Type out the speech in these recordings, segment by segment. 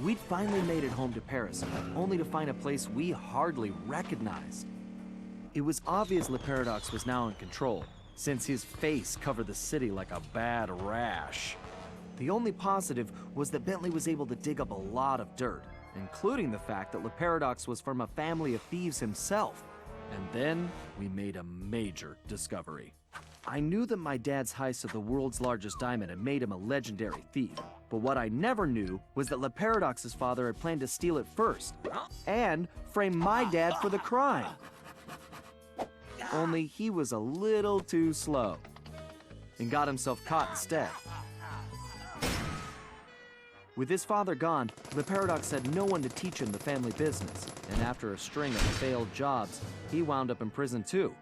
We'd finally made it home to Paris, only to find a place we hardly recognized. It was obvious Le Paradox was now in control, since his face covered the city like a bad rash. The only positive was that Bentley was able to dig up a lot of dirt, including the fact that Le Paradox was from a family of thieves himself. And then we made a major discovery. I knew that my dad's heist of the world's largest diamond had made him a legendary thief, but what I never knew was that Le Paradox's father had planned to steal it first, and frame my dad for the crime. Only he was a little too slow, and got himself caught instead. With his father gone, Le Paradox had no one to teach him the family business, and after a string of failed jobs, he wound up in prison too.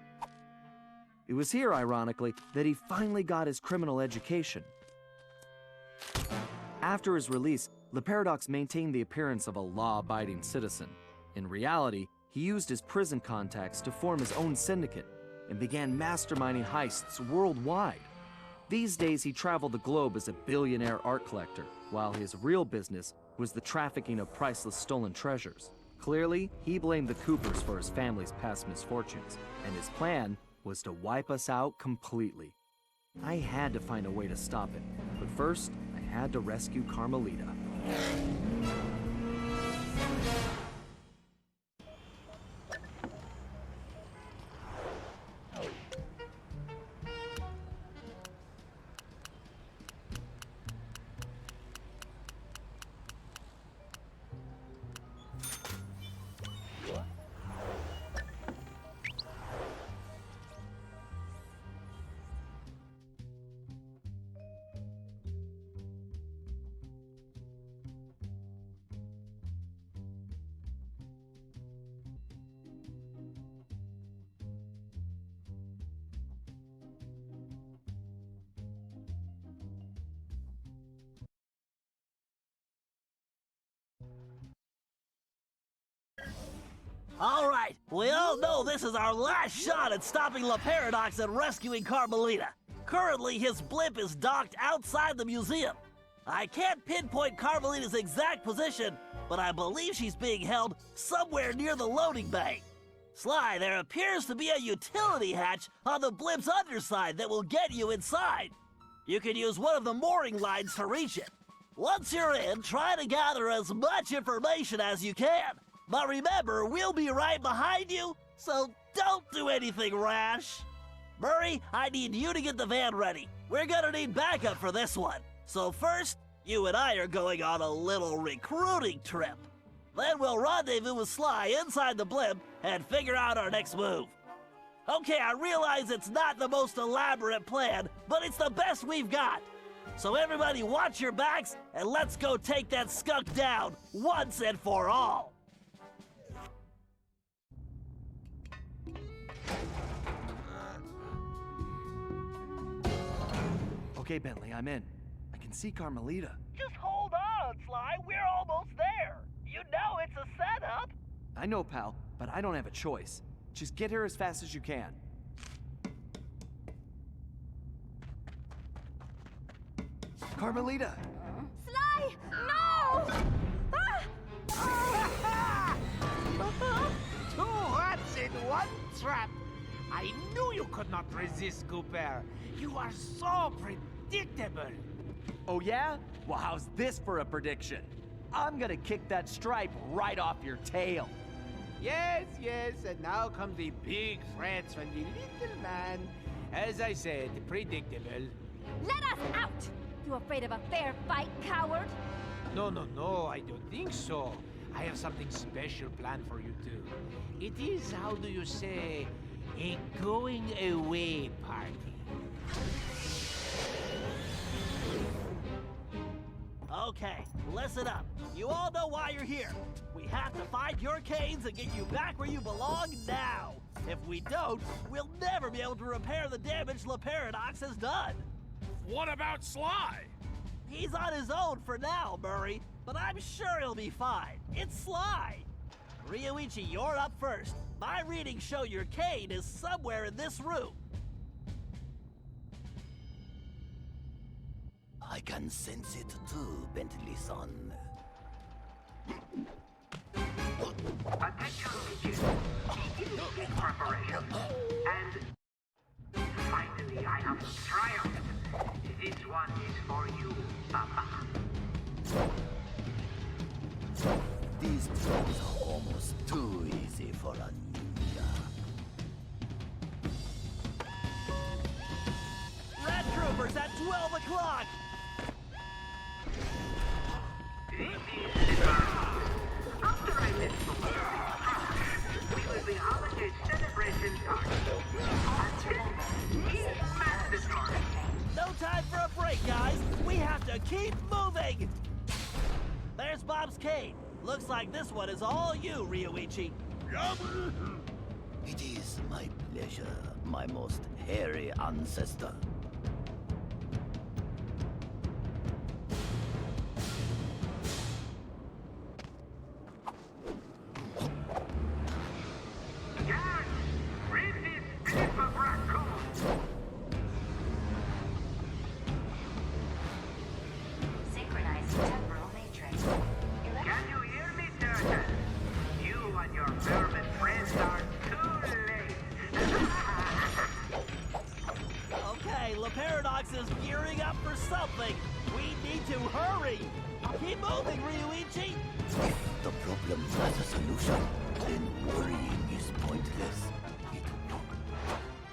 It was here, ironically, that he finally got his criminal education. After his release, Le Paradox maintained the appearance of a law-abiding citizen. In reality, he used his prison contacts to form his own syndicate and began masterminding heists worldwide. These days, he traveled the globe as a billionaire art collector, while his real business was the trafficking of priceless stolen treasures. Clearly, he blamed the Coopers for his family's past misfortunes, and his plan was to wipe us out completely. I had to find a way to stop it, but first, I had to rescue Carmelita. All right, we all know this is our last shot at stopping Le Paradox and rescuing Carmelita. Currently, his blimp is docked outside the museum. I can't pinpoint Carmelita's exact position, but I believe she's being held somewhere near the loading bay. Sly, there appears to be a utility hatch on the blimp's underside that will get you inside. You can use one of the mooring lines to reach it. Once you're in, try to gather as much information as you can. But remember, we'll be right behind you, so don't do anything rash. Murray, I need you to get the van ready. We're gonna need backup for this one. So first, you and I are going on a little recruiting trip. Then we'll rendezvous with Sly inside the blimp and figure out our next move. Okay, I realize it's not the most elaborate plan, but it's the best we've got. So everybody watch your backs, and let's go take that skunk down once and for all. Okay, Bentley, I'm in. I can see Carmelita. Just hold on, Sly. We're almost there. You know it's a setup. I know, pal, but I don't have a choice. Just get here as fast as you can. Carmelita! Sly! No! Two rats in one trap! I knew you could not resist, Cooper. You are so predictable. Oh yeah? Well, how's this for a prediction? I'm gonna kick that stripe right off your tail. Yes, and now come the big threats from the little man. As I said, predictable. Let us out! You afraid of a fair fight, coward? No, I don't think so. I have something special planned for you two. It is, how do you say, a going away party. Okay, listen up. You all know why you're here. We have to find your canes and get you back where you belong now. If we don't, we'll never be able to repair the damage Le Paradox has done. What about Sly? He's on his own for now, Murray, but I'm sure he'll be fine. It's Sly. Ryuichi, you're up first. My readings show your cane is somewhere in this room. I can sense it too, Bentley-son. These trolls are almost too easy for a ninja. Red Troopers at 12 o'clock! After I lift the we will be holiday celebration time. Until then, smash the door. No time for a break, guys! We have to keep moving! There's Bob's cave. Looks like this one is all you, Ryuichi. It is my pleasure, my most hairy ancestor. Guards, read this slip of raccoon. Synchronizing temporal matrix. Can you hear me, Turtle? You and your vermin friends are too late. Okay, Paradox is gearing up for something. We need to hurry. Keep moving, Ryuichi. If the problem has a solution, then worrying is pointless. It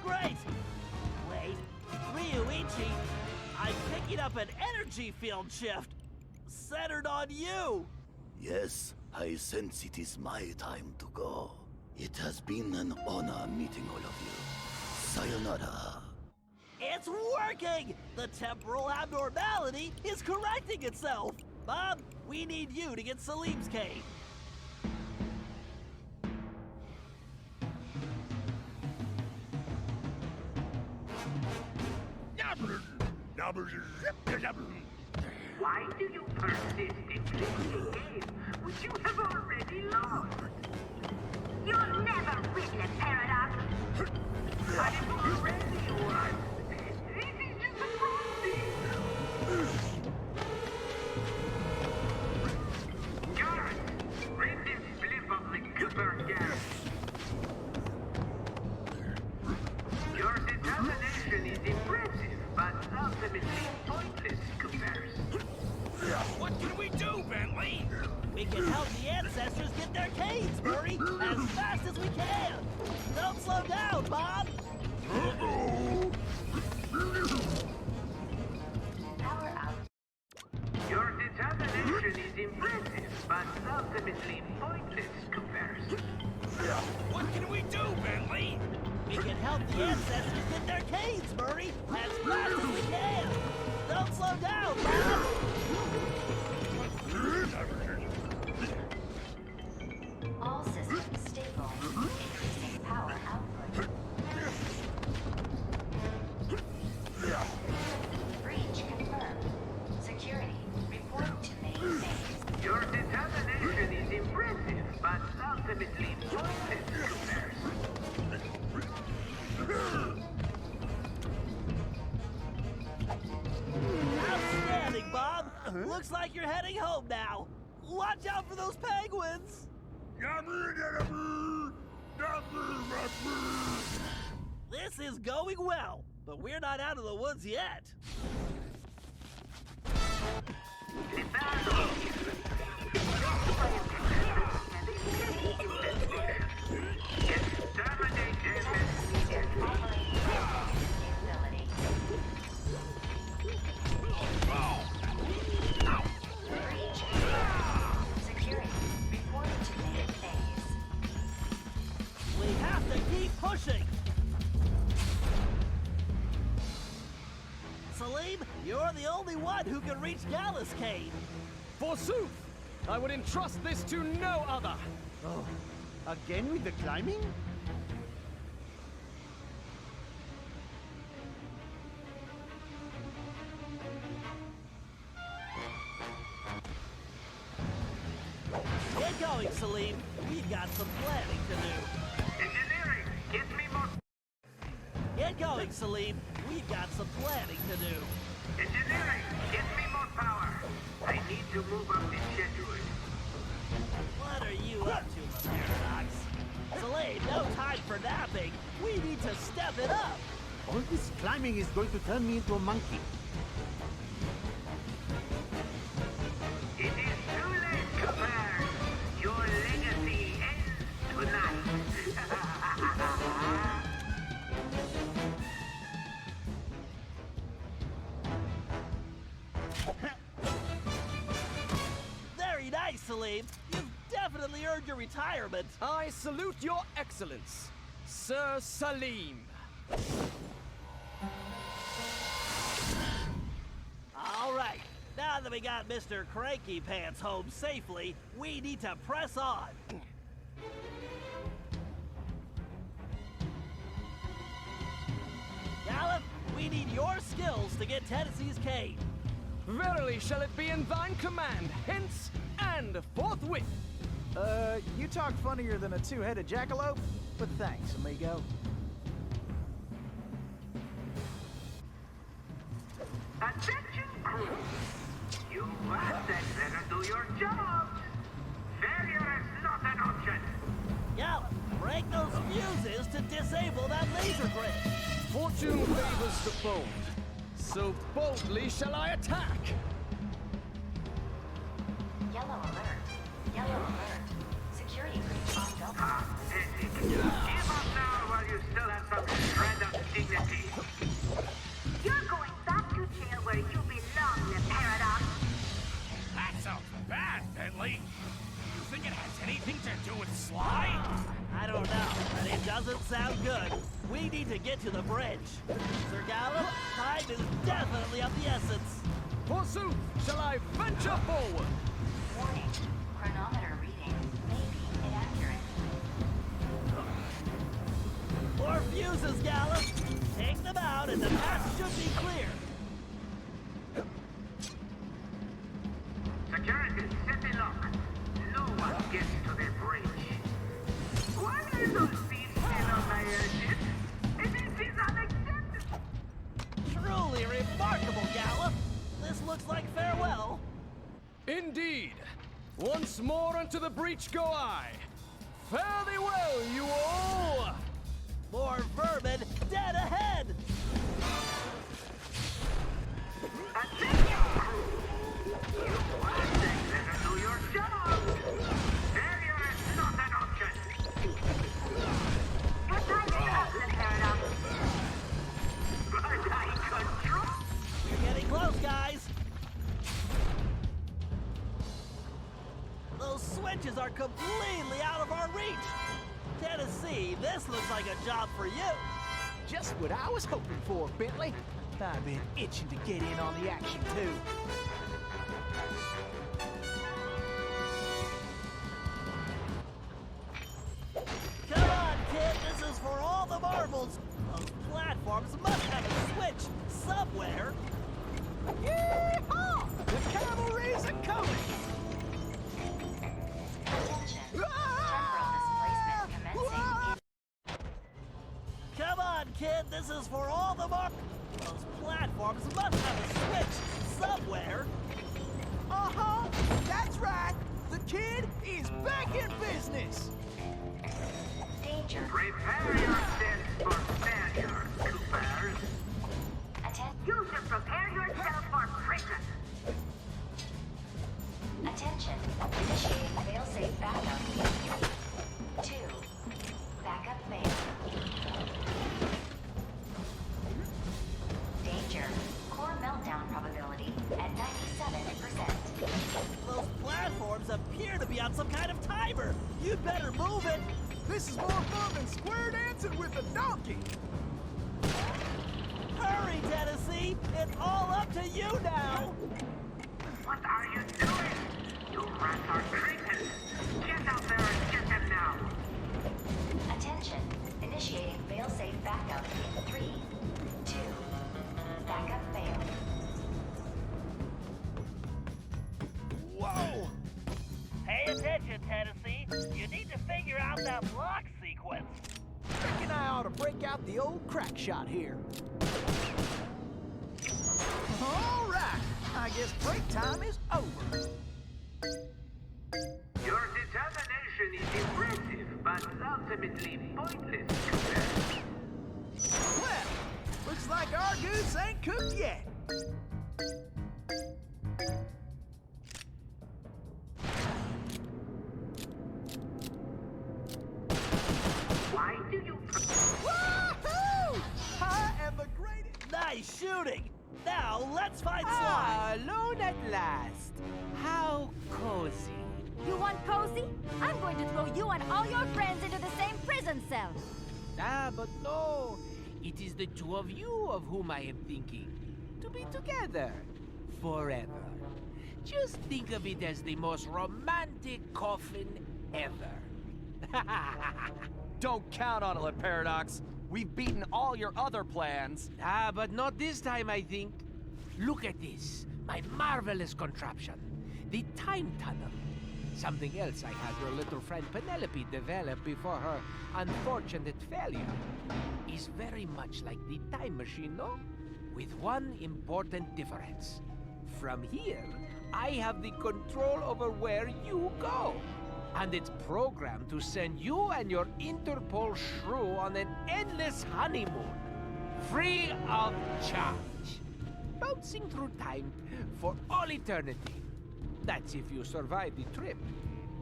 Great. Wait, Ryuichi, I'm picking up an energy field shift centered on you. Yes, I sense it is my time to go. It has been an honor meeting all of you. Sayonara. It's working! The temporal abnormality is correcting itself. Bob, we need you to get Salim's cave. Why do you persist in playing a game which you have already lost? You'll never win the paradox. But it already won. This is just a proxy. Guards, read this slip of the Cooper gas. Your determination is impressive, but ultimately pointless, Coopers. What can we do, Bentley? We can help the ancestors get their caves, Murray, as fast as we can. Don't slow down, Bob. Power out. Your determination is impressive, but ultimately pointless, Coopers. What can we do, Bentley? We can help the ancestors get their caves, Murray, as fast as we can. Don't slow down, Bob. All systems stable. Increasing power output. Breach confirmed. Security, report to main base. Your determination is impressive, but ultimately pointless, Coopers. Outstanding, Bob. Looks like you're heading home now. Watch out for those penguins. This is going well, but we're not out of the woods yet. Security, report to main base. We have to keep pushing. Salim, you're the only one who can reach Gallus Cave. Forsooth! I would entrust this to no other! Oh, again with the climbing? Get going, Salim. We've got some planning to do. Engineering, get me more. Get going, Salim. We've got some planning to do. Engineering, get me more power. I need to move up this schedule. What are you up to, Paradox? Salim, no time for napping. We need to step it up. All this climbing is going to turn me into a monkey. It is too late, Cooper. You You've definitely earned your retirement. I salute your excellence, Sir Salim. All right, now that we got Mr. Cranky Pants home safely, we need to press on. Gallop, we need your skills to get Tennessee's cave. Verily shall it be in thine command, hence and forthwith. You talk funnier than a two-headed jackalope, but thanks, amigo. Attention crew! You assets better do your job! Failure is not an option! Gallop, break those fuses to disable that laser grid. Fortune favors the bold, so boldly shall I attack. Yellow alert. Yellow alert. Security breach ongoing. Pathetic. Give up now while you still have some shred of dignity. You're going back to jail where you belong, the Paradox. That sounds bad, Bentley. You think it has anything to do with Sly? I don't know, but it doesn't sound good. We need to get to the bridge. Sir Gallop, time is definitely of the essence. Forsooth shall I venture forward. Warning. Chronometer reading may be inaccurate. More fuses, Gallop. Take them out and the path should be clear. Security, set the lock. No one gets to the bridge. Why are those thieves still on my airship? This is unacceptable! Truly remarkable, Gallop. This looks like farewell. Indeed. Once more unto the breach go I. Fare thee well, you all. More vermin dead ahead. Attention, crew! You assets better do your job! Failure is not an option! Your time is up, the Paradox. But I control... You're getting close, guys. Those switches are completely out of our reach. Tennessee, this looks like a job for you. Just what I was hoping for, Bentley. I've been itching to get in on the action, too. Come on, kid, this is for all the marbles. Those platforms must have a switch somewhere. Yeehaw! The cavalry's a coming! Attention. Temporal displacement commencing in... Come on, kid, this is for all the Those platforms must have a switch somewhere. Uh-huh! That's right! The kid is back in business! Danger. Prepare yourselves for failure, Coopers. You should prepare yourself for prison. Attention. Initiating failsafe backup in 3, 2. Backup failed. Danger. Core meltdown probability at 97%. Those platforms appear to be on some kind of timer. You'd better move it. This is more fun than square dancing with a donkey! Hurry, Tennessee. It's all up to you now. What are you doing? You rats are traitors! Get out there and get them now! Attention. Initiating failsafe backup in 3, 2. Backup failed. Whoa! Pay attention, Tennessee. You need to figure out that block sequence. Reckon I ought to break out the old crack shot here. All right, I guess break time is over. Your determination is impressive, but ultimately pointless, Cooper. Well, looks like our goose ain't cooked yet. Why do you... Woohoo! I am the greatest. Nice shooting. Now let's find Sly. Ah, alone at last. How cozy. You want cozy? I'm going to throw you and all your friends into the same prison cell. Ah, but no. It is the two of you of whom I am thinking. To be together. Forever. Just think of it as the most romantic coffin ever. Don't count on it, Paradox. We've beaten all your other plans. Ah, but not this time, I think. Look at this. My marvelous contraption. The time tunnel. Something else I had your little friend Penelope develop before her unfortunate failure. Is very much like the time machine, no? With one important difference. From here, I have the control over where you go. And it's programmed to send you and your Interpol shrew on an endless honeymoon. Free of charge. Bouncing through time for all eternity. That's if you survive the trip.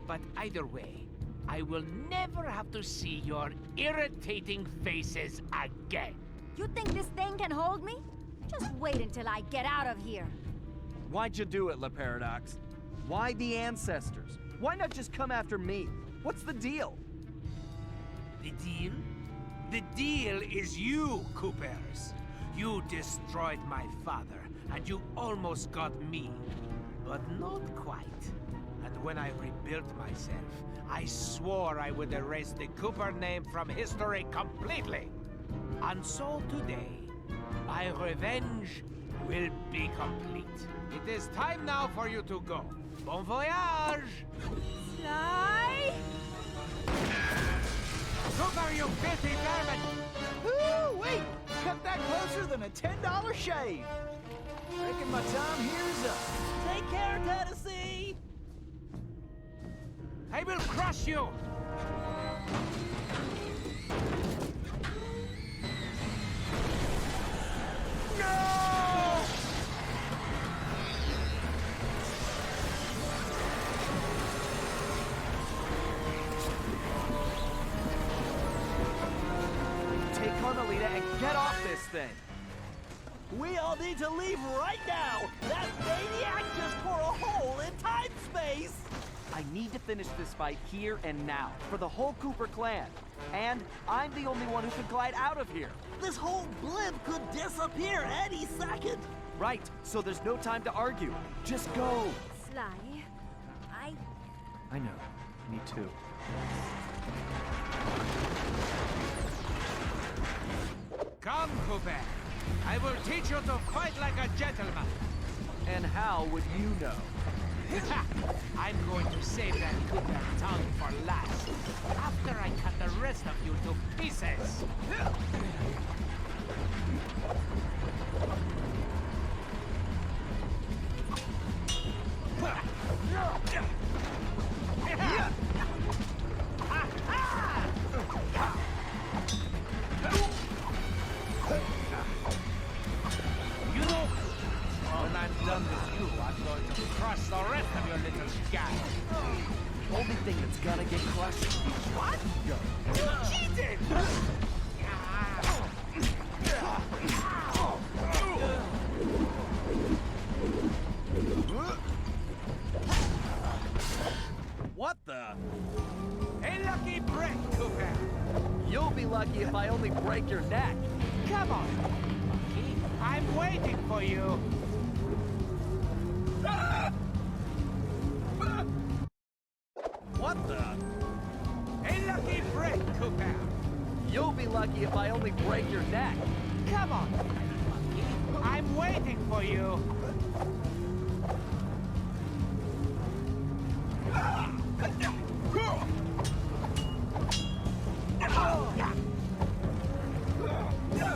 But either way, I will never have to see your irritating faces again. You think this thing can hold me? Just wait until I get out of here. Why'd you do it, Paradox? Why the ancestors? Why not just come after me? What's the deal? The deal? The deal is you, Coopers. You destroyed my father, and you almost got me. But not quite. And when I rebuilt myself, I swore I would erase the Cooper name from history completely. And so today, my revenge will be complete. It is time now for you to go. Bon voyage! Sly! Cooper, you filthy vermin! Ooh, wait! Cut that closer than a $10 shave. Reckon my time here is up. Take care, Tennessee! I will crush you! No! Take Carmelita and get off this thing. We all need to leave right now! That maniac just tore a hole in time-space! I need to finish this fight here and now, for the whole Cooper clan. And I'm the only one who can glide out of here. This whole blimp could disappear any second! Right, so there's no time to argue. Just go! Sly, I know. Me too. Come, Cooper. I will teach you to fight like a gentleman. And how would you know? I'm going to save that Cooper tongue for last, after I cut the rest of you to pieces. You know, when I'm done with you, I'm going to crush the rest of your little guy. Only thing that's gonna get crushed is What? You cheated! what the? A lucky break, Cooper. You'll be lucky if I only break your neck. Come on, monkey. I'm waiting for you. What the? A lucky break, Cooper. You'll be lucky if I only break your neck. Come on, monkey. I'm waiting for you.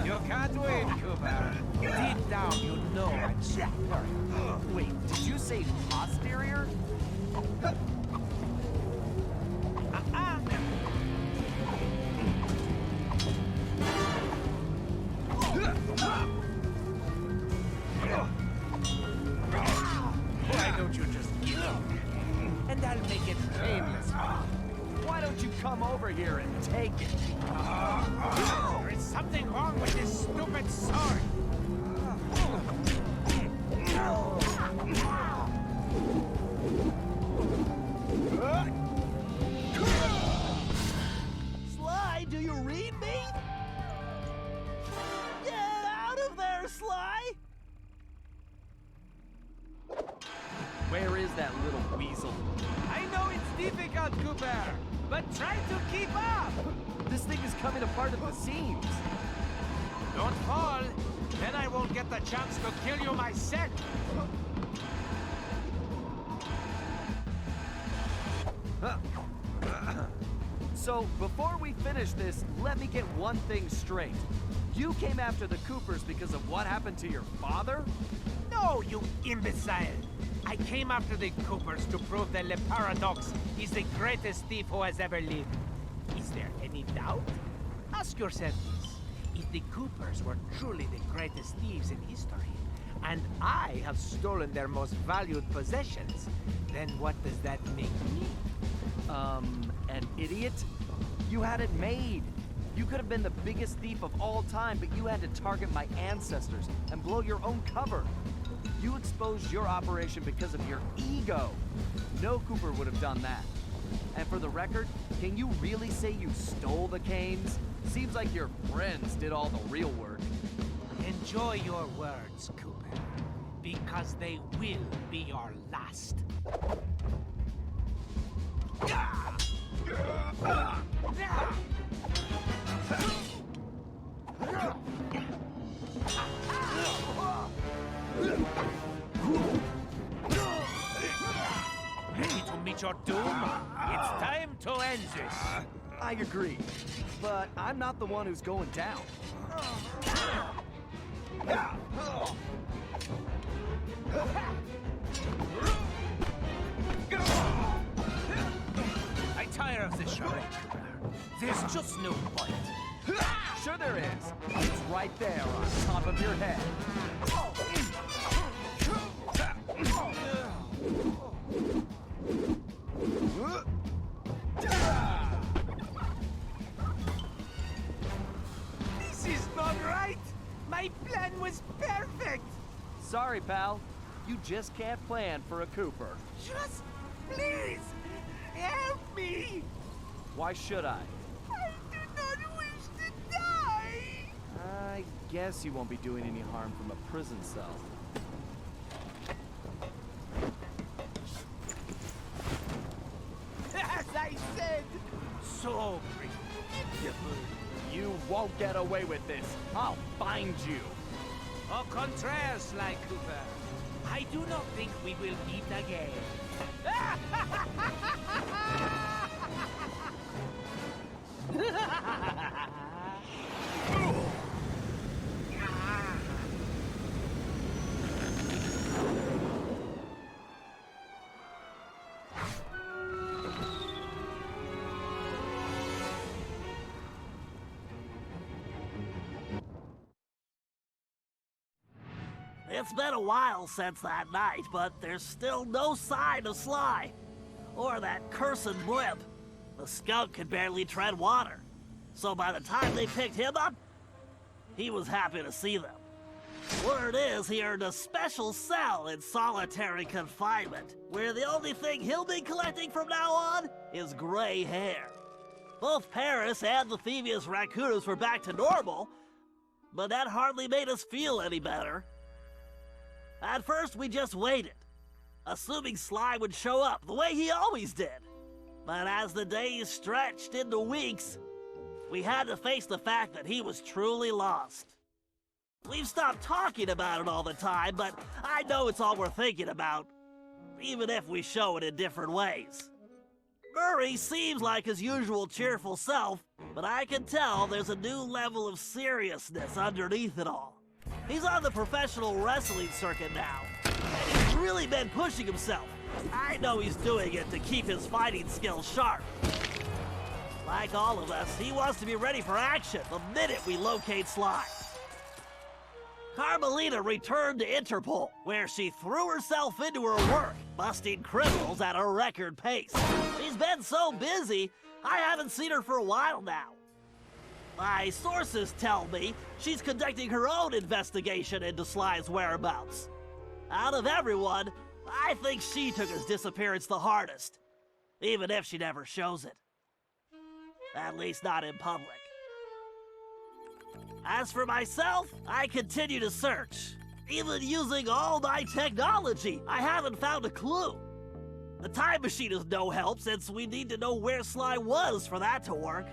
You can't win, Cooper. Deep down, you know I'm super. Wait, did you say posterior? Why don't you just give me? And I'll make it painless. Why don't you come over here and take it? There is something wrong with this stupid sword. weasel. I know it's difficult, Cooper, but try to keep up! This thing is coming apart at the seams. Don't fall, then I won't get the chance to kill you myself. So, before we finish this, let me get one thing straight. You came after the Coopers because of what happened to your father? No, you imbecile! I came after the Coopers to prove that Le Paradox is the greatest thief who has ever lived. Is there any doubt? Ask yourself this. If the Coopers were truly the greatest thieves in history, and I have stolen their most valued possessions, then what does that make me? An idiot? You had it made. You could have been the biggest thief of all time, but you had to target my ancestors and blow your own cover. You exposed your operation because of your ego. No Cooper would have done that. And for the record, can you really say you stole the canes? Seems like your friends did all the real work. Enjoy your words, Cooper, because they will be your last. Ready to meet your doom? It's time to end this. I agree, but I'm not the one who's going down. I tire of this charade, Cooper. There's just no point. Sure there is. It's right there on top of your head. This is not right! My plan was perfect! Sorry, pal. You just can't plan for a Cooper. Just please help me! Why should I? I do not wish to die! I guess you won't be doing any harm from a prison cell. As I said, so predictable. You won't get away with this. I'll find you. Au contraire, Sly Cooper. I do not think we will meet again. It's been a while since that night, but there's still no sign of Sly. Or that cursed blimp. The skunk could barely tread water. So by the time they picked him up, he was happy to see them. Word is he earned a special cell in solitary confinement, where the only thing he'll be collecting from now on is gray hair. Both Paris and the Thievius Raccoonus were back to normal, but that hardly made us feel any better. At first, we just waited, assuming Sly would show up the way he always did. But as the days stretched into weeks, we had to face the fact that he was truly lost. We've stopped talking about it all the time, but I know it's all we're thinking about, even if we show it in different ways. Murray seems like his usual cheerful self, but I can tell there's a new level of seriousness underneath it all. He's on the professional wrestling circuit now, and he's really been pushing himself. I know he's doing it to keep his fighting skills sharp. Like all of us, he wants to be ready for action the minute we locate Sly. Carmelita returned to Interpol, where she threw herself into her work, busting criminals at a record pace. She's been so busy, I haven't seen her for a while now. My sources tell me she's conducting her own investigation into Sly's whereabouts. Out of everyone, I think she took his disappearance the hardest, even if she never shows it. At least not in public. As for myself, I continue to search. Even using all my technology, I haven't found a clue. The time machine is no help since we need to know where Sly was for that to work.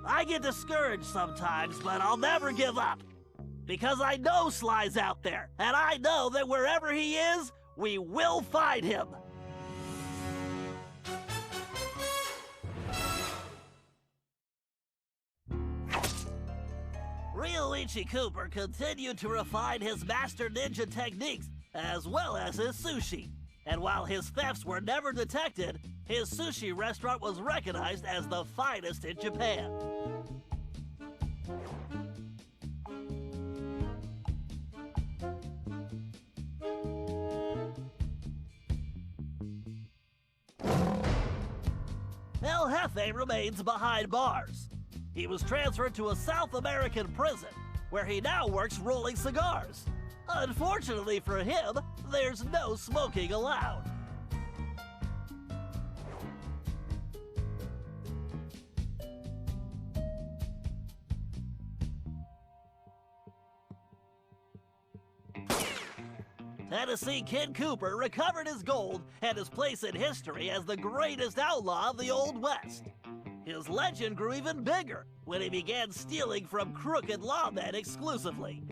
I get discouraged sometimes, but I'll never give up. Because I know Sly's out there, and I know that wherever he is, we will find him. Sly Cooper continued to refine his master ninja techniques as well as his sushi. And while his thefts were never detected, his sushi restaurant was recognized as the finest in Japan. El Jefe remains behind bars. He was transferred to a South American prison, where he now works rolling cigars. Unfortunately for him, there's no smoking allowed. Tennessee Kid Cooper recovered his gold and his place in history as the greatest outlaw of the Old West. His legend grew even bigger when he began stealing from crooked lawmen exclusively.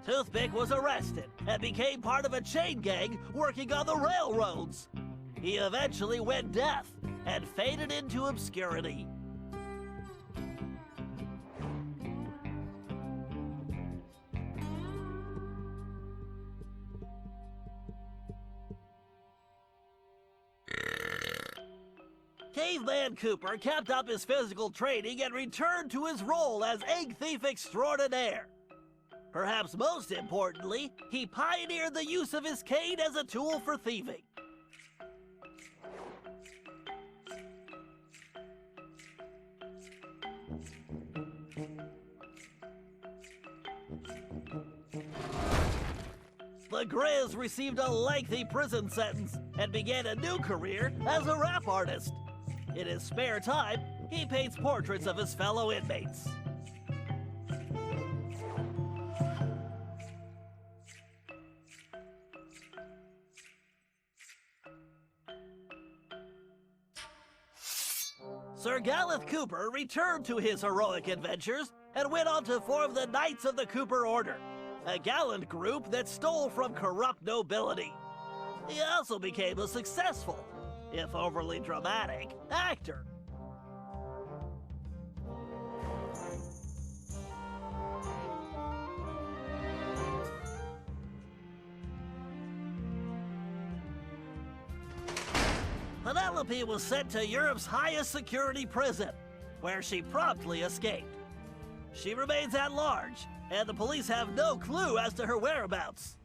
Toothpick was arrested and became part of a chain gang working on the railroads. He eventually went deaf and faded into obscurity. Caveman Cooper kept up his physical training and returned to his role as egg thief extraordinaire. Perhaps most importantly, he pioneered the use of his cane as a tool for thieving. The Grizz received a lengthy prison sentence and began a new career as a rap artist. In his spare time, he paints portraits of his fellow inmates. Sir Gallup Cooper returned to his heroic adventures and went on to form the Knights of the Cooper Order, a gallant group that stole from corrupt nobility. He also became a successful, if overly dramatic, actor. Penelope was sent to Europe's highest security prison, where she promptly escaped. She remains at large, and the police have no clue as to her whereabouts.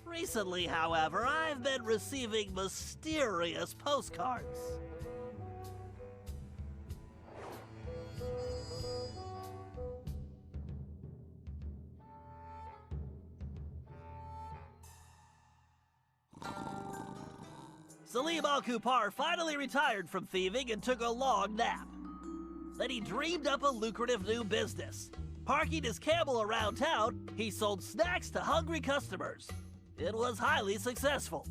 Recently, however, I've been receiving mysterious postcards. Salim Al-Kupar finally retired from thieving and took a long nap. Then he dreamed up a lucrative new business. Parking his camel around town, he sold snacks to hungry customers. It was highly successful.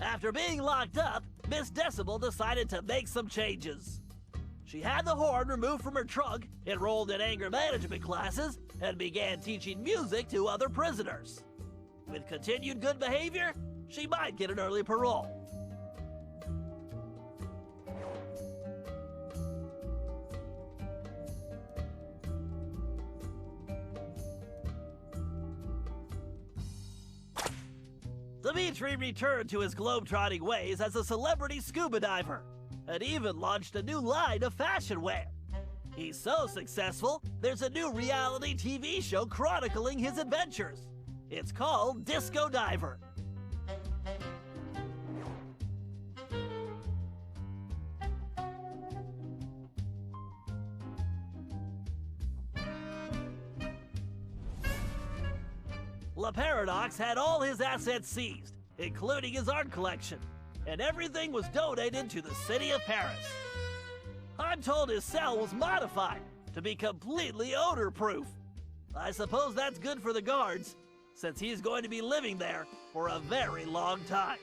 After being locked up, Miss Decibel decided to make some changes. She had the horn removed from her trunk, enrolled in anger management classes, and began teaching music to other prisoners. With continued good behavior, she might get an early parole. Dimitri returned to his globetrotting ways as a celebrity scuba diver, and even launched a new line of fashion wear. He's so successful, there's a new reality TV show chronicling his adventures. It's called Disco Diver. LeParadox had all his assets seized, including his art collection, and everything was donated to the city of Paris. I'm told his cell was modified to be completely odor-proof. I suppose that's good for the guards, since he's going to be living there for a very long time.